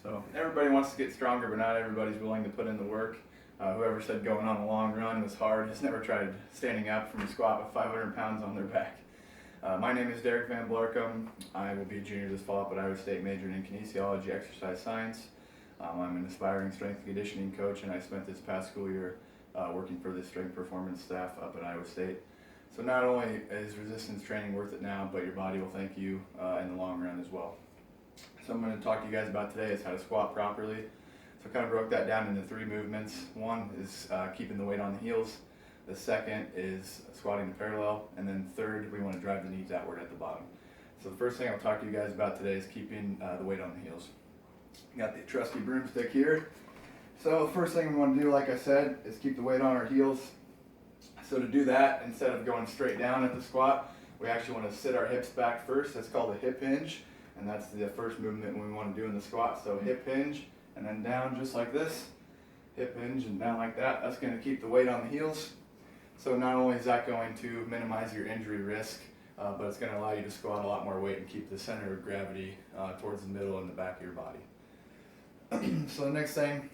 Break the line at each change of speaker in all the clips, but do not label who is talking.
So everybody wants to get stronger, but not everybody's willing to put in the work. Whoever said going on a long run was hard has never tried standing up from a squat with 500 pounds on their back. My name is Derek Van Blarcom. I will be a junior this fall up at Iowa State, majoring in kinesiology, exercise science. I'm an aspiring strength and conditioning coach, and I spent this past school year working for the strength performance staff up at Iowa State. So not only is resistance training worth it now, but your body will thank you in the long run as well. So I'm going to talk to you guys about today is how to squat properly. So I kind of broke that down into 3 movements. One is keeping the weight on the heels. The second is squatting to parallel. And then third, we want to drive the knees outward at the bottom. So the first thing I'll talk to you guys about today is keeping the weight on the heels. Got the trusty broomstick here. So the first thing we want to do, like I said, is keep the weight on our heels. So to do that, instead of going straight down at the squat, we actually want to sit our hips back first. That's called a hip hinge. And that's the first movement we want to do in the squat. So hip hinge, and then down just like this. Hip hinge and down like that. That's going to keep the weight on the heels. So not only is that going to minimize your injury risk, but it's going to allow you to squat a lot more weight and keep the center of gravity towards the middle and the back of your body. So the next thing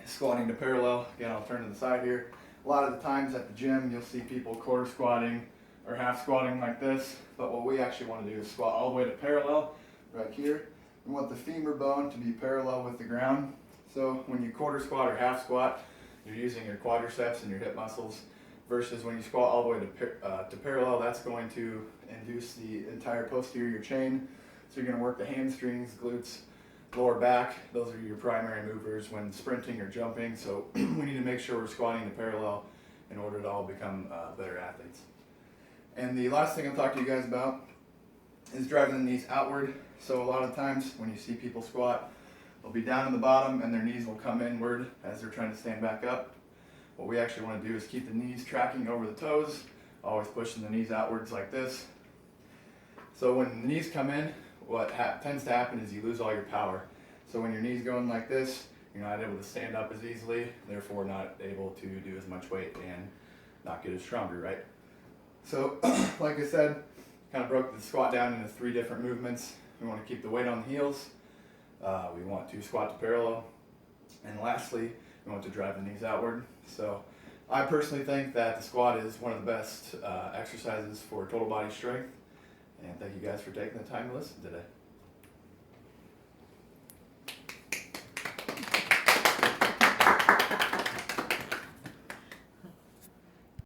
is squatting to parallel. Again, I'll turn to the side here. A lot of the times at the gym, you'll see people quarter squatting or half squatting like this. But what we actually want to do is squat all the way to parallel. Right here, we want the femur bone to be parallel with the ground. So when you quarter squat or half squat, you're using your quadriceps and your hip muscles, versus when you squat all the way to parallel, that's going to induce the entire posterior chain. So you're going to work the hamstrings, glutes, lower back. Those are your primary movers when sprinting or jumping. So we need to make sure we're squatting to parallel in order to all become better athletes. And the last thing I'll talk to you guys about is driving the knees outward. So a lot of times when you see people squat, they'll be down in the bottom and their knees will come inward as they're trying to stand back up. What we actually want to do is keep the knees tracking over the toes, always pushing the knees outwards like this. So when the knees come in, what tends to happen is you lose all your power. So when your knees going like this, you're not able to stand up as easily, therefore not able to do as much weight and not get as stronger, right? So like I said, kind of broke the squat down into 3 different movements. We want to keep the weight on the heels. We want to squat to parallel. And lastly, we want to drive the knees outward. So I personally think that the squat is one of the best exercises for total body strength. And thank you guys for taking the time to listen today.